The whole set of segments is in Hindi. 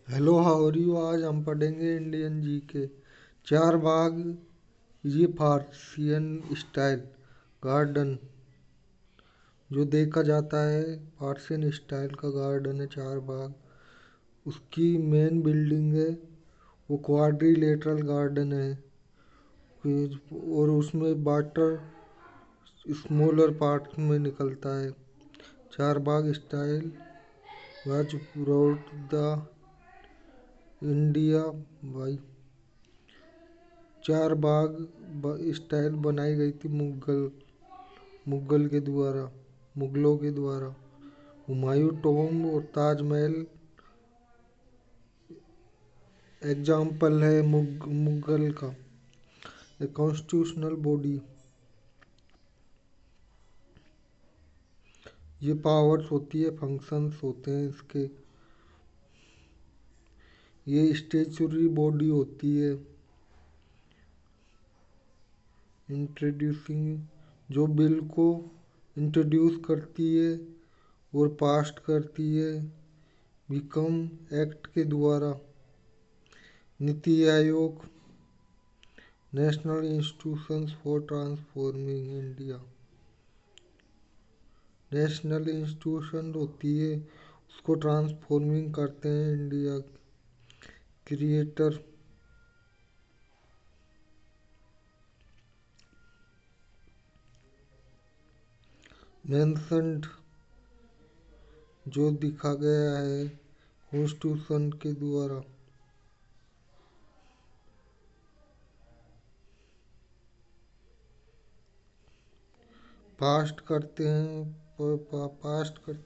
Hello, how are you. आज हम पढ़ेंगे इंडियन जी के। चार बाग, ये पार्सियन स्टाइल गार्डन जो देखा जाता है, पार्सियन स्टाइल का गार्डन है चार बाग। उसकी मेन बिल्डिंग है, वो क्वाड्रिलेटरल गार्डन है। और उसमें वाटर स्मॉलर पार्ट में निकलता है। Char bagh style was brought the India by. Char bagh style बनाई गई थी मुगलों के द्वारा। हुमायूं टॉम्ब और ताजमहल एग्जाम्पल है मुगल का। कॉन्स्टिट्यूशनल बॉडी, ये पावर्स होती है, फंक्शंस होते हैं इसके। ये स्टेचुरी बॉडी होती है। इंट्रोड्यूसिंग, जो बिल को इंट्रोड्यूस करती है और पास्ट करती है बिकम एक्ट के द्वारा। NITI Aayog, national institutions for transforming India. National institution होती है, उसको ट्रांसफॉर्मिंग करते हैं इंडिया। क्रिएटर, मेंशन्ड, जो दिखा गया है कॉन्स्टिट्यूशन के द्वारा। पास्ट करते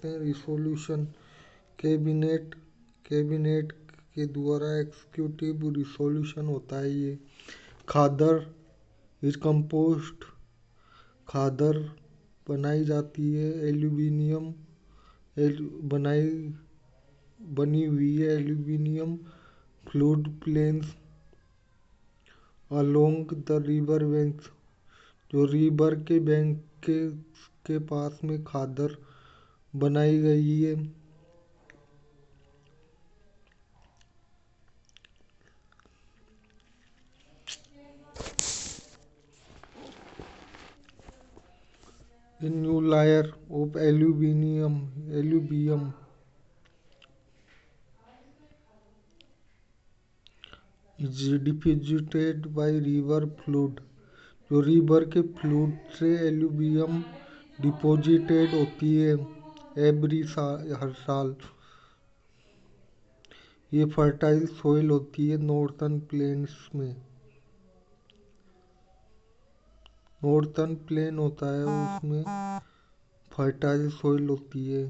हैं रिसोल्यूशन। कैबिनेट, कैबिनेट के द्वारा एग्जीक्यूटिव रिसोल्यूशन होता है ये। खादर इज कंपोस्ट, खादर बनाई जाती है। एल्यूमिनियम बनाई बनी हुई है aluminium flood plains along the river banks, जो रिवर के बैंक के पास में खादर बनाई गई है। A new layer of alluvium is deposited by river flood, जो रिवर के फ्लूड से एल्यूवियम डिपोजिटेड होती है हर साल। ये फर्टाइल सोइल होती है नॉर्थर्न प्लेन्स में। नॉर्थर्न प्लेन होता है, उसमें फर्टाइल सोइल होती है,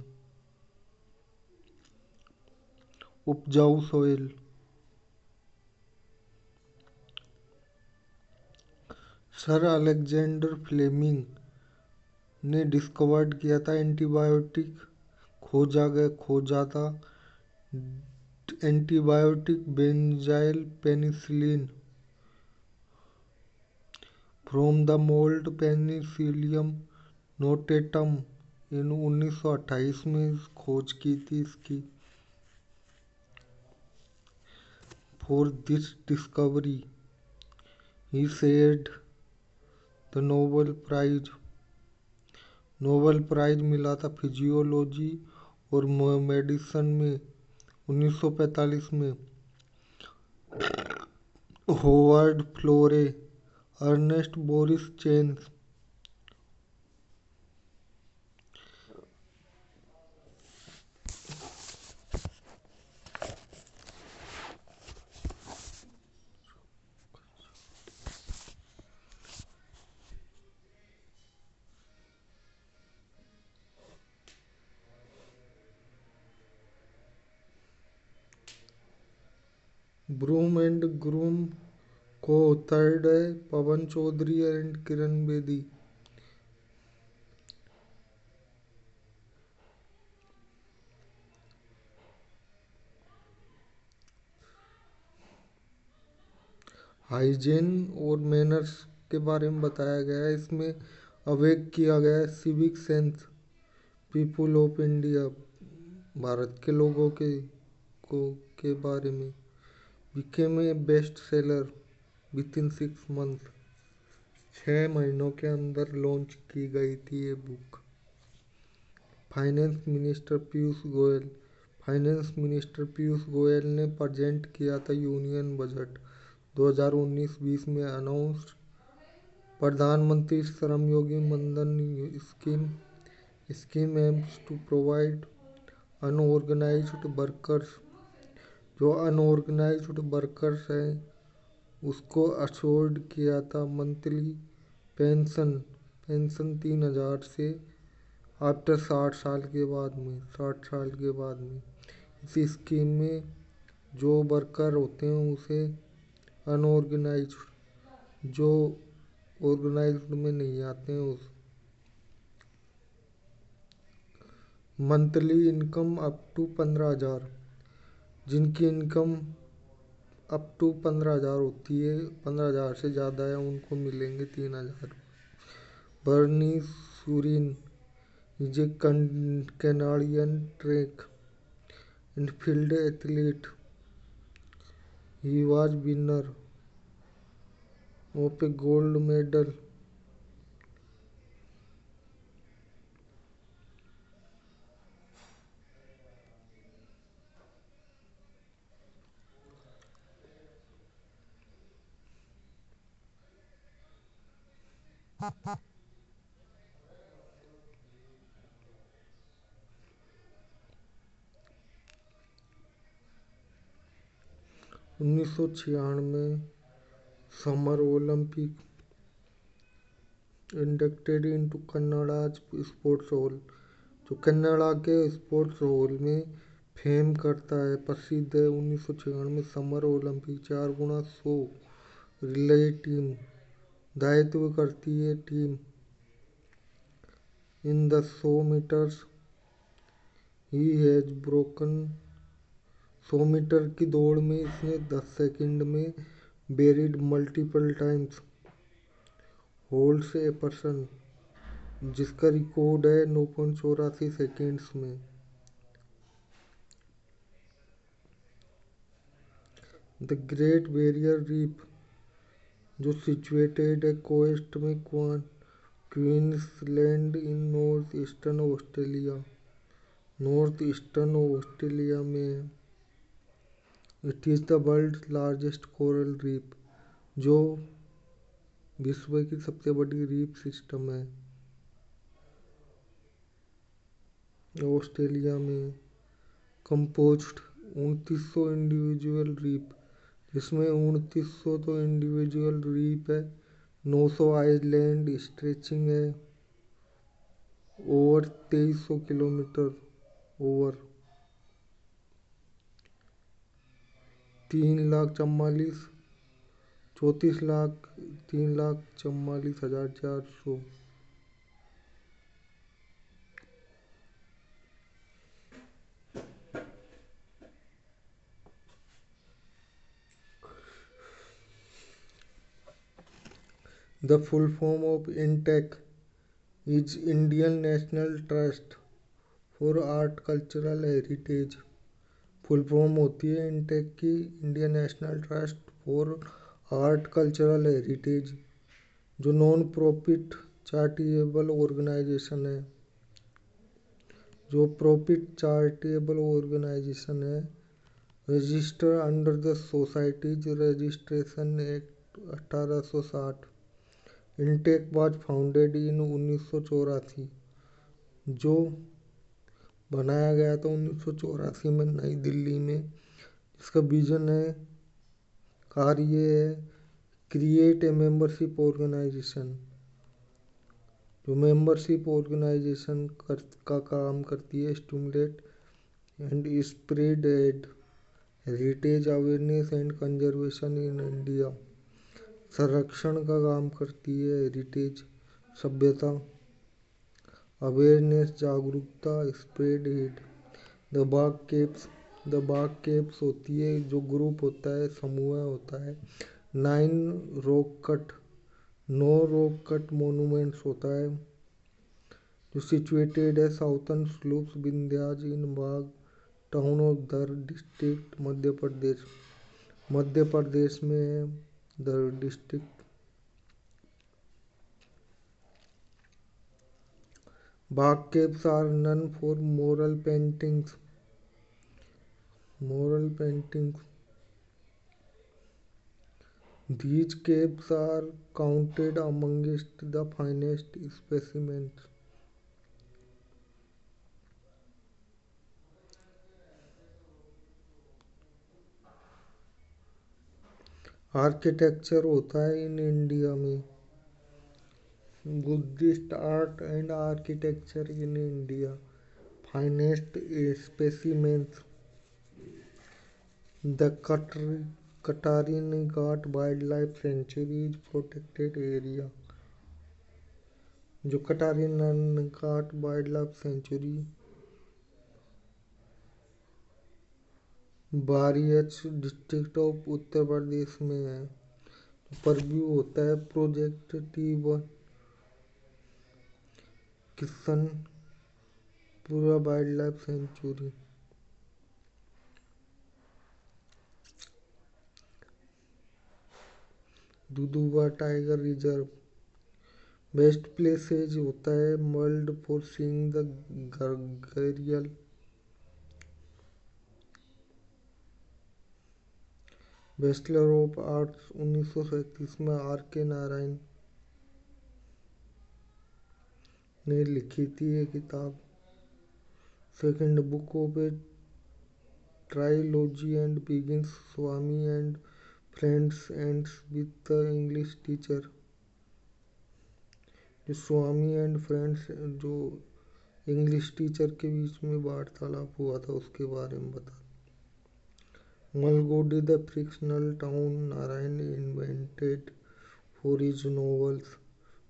उपजाऊ सोइल। सर अलेक्जेंडर फ्लेमिंग ने डिस्कवर्ड किया था एंटीबायोटिक, खोजा था antibiotic benzyl penicillin from the mould Penicillium notatum. In 1928 में खोज की थी इसकी। For this discovery he shared the Nobel prize मिला था फिजियोलॉजी और मेडिसिन में 1945 में। Howard Florey, Ernest Boris Chain, broom and groom को थर्ड है पवन चौधरी एंड किरण बेदी। हाइजीन और मैनर्स के बारे में बताया गया है इसमें। अवेक किया गया है civic sense people of India, Bharat के लोगों के को के बारे में। became a best seller with in 6 month. 6 महीनों के अंदर लॉन्च की गई थी ये book. Finance minister Piyush Goyal. Finance minister Piyush Goyal ने प्रेजेंट किया था यूनियन बजट 2019-20 में announced. Pradhan Mantri Shram Yogi Maandhan scheme scheme aims to provide unorganised workers. जो अनऑर्गेनाइज्ड वर्कर्स हैं उसको अश्योर्ड किया था मंथली पेंशन 3,000 से आफ्टर 60 साल के बाद में। इस स्कीम में जो वर्कर होते हैं उसे अनऑर्गेनाइज्ड जो ऑर्गेनाइज्ड में नहीं आते हैं उस मंथली इनकम अप टू 15,000। जिनकी इनकम अप टू 15,000 होती है, 15,000 से ज़्यादा है, उनको मिलेंगे 3,000। Bruny Surin is a Canadian track and field athlete. He was winner of a gold medal 1996 summer Olympic inducted into Canada's sports hall. जो कन्नाडा के स्पोर्ट्स हॉल में फेम करता है, प्रसिद्ध है। 1996 में summer Olympic 4x100 relay team दायित्व करती है। Team in the 100 metres he has broken. 100 metre की दौड़ में इसने 10 सेकंड में buried multiple times holds a person, जिसका रिकॉर्ड है 9.84 सेकेंड्स में। द ग्रेट बैरियर रीफ जो सिचुएटेड है कोस्ट में Queensland in north eastern Australia में है। It is the world largest coral reef जो विश्व की सबसे बड़ी रीफ सिस्टम है ऑस्ट्रेलिया में। कंपोज्ड 2900 इंडिविजुअल रीफ, जिसमें 2900 तो इंडिविजुअल रीफ है, 900 आइलैंड स्ट्रेचिंग है over 2300 kilometre over 3,44,000 3,44,400। The full form of INTEC is Indian National Trust for Art Cultural Heritage। Full form होती है इंटेक की Indian national trust for art cultural heritage, जो नॉन प्रॉफिट चैरिटेबल ऑर्गेनाइजेशन है। जो प्रॉफिट चैरिटेबल ऑर्गेनाइजेशन है, register under the societies registration act 1860। Intake was founded in 1984। जो बनाया गया था 1984 में नई दिल्ली में। इसका विजन है, कार्य है, क्रिएट ए मेंबरशिप ऑर्गेनाइजेशन। जो मेंबरशिप ऑर्गेनाइजेशन का काम करती है, stimulate and spread add heritage awareness and conservation in India. संरक्षण का काम करती है, हेरिटेज सभ्यता, अवेयरनेस जागरूकता, स्प्रेड एड। द बाग केप्स होती है, जो ग्रुप होता है, समूह होता है। 9 रॉक कट मोन्यूमेंट्स होता है, जो सिचुएटेड है southern slopes Vindhyas in Bagh town of Dhar district Madhya Pradesh, Madhya Pradesh में है Dhar district. Bagh caves are known for mural paintings, moral paintings. These caves are counted amongst the finest specimens. Architecture होता है इन इंडिया में, Buddhist art and architecture in India, finest specimens. The Katarniaghat wildlife sanctuary is protected area. जो Katarniaghat wildlife sanctuary Bahraich district of Uttar Pradesh में है। परव्यू होता है project T1 Kishanpura wildlife sanctuary. Dudhwa tiger reserve. Best places होता है वर्ल्ड फॉर सीइंग द घड़ियाल। बैचलर ऑफ आर्ट्स 1937 में R.K. नारायण ने लिखी थी ये किताब। Second book of A trilogy and begins Swami and friends ends with the English teacher. जो स्वामी एंड फ्रेंड्स जो इंग्लिश टीचर के बीच में वार्तालाप हुआ था उसके बारे में बता। Malgudi the fictional town Narayan invented for his novels.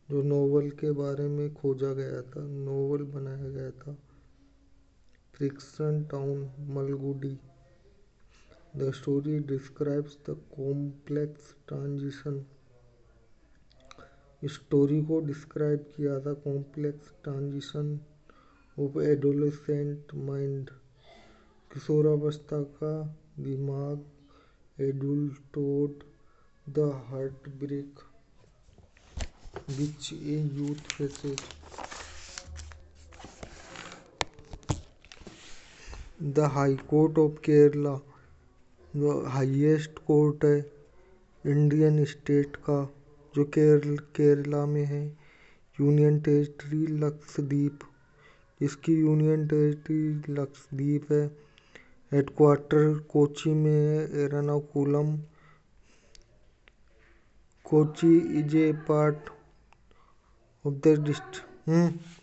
जो नोवेल के बारे में खोजा गया था, नोवेल बनाया गया था। Fiction town Malgudi. The story describes the complex transition. Story को डिस्क्राइब किया था complex transition of adolescent mind. किशोरावस्था का दिमाग, adulthood, the heartbreak which a youth faces. The high court of Kerala. जो हाईएस्ट कोर्ट है इंडियन स्टेट का जो केरला में है। Union territory Lakshadweep. इसकी यूनियन टेरिटरी लक्षद्वीप है। हेडक्वार्टर कोची में है। Ernakulam. Kochi is a part of the district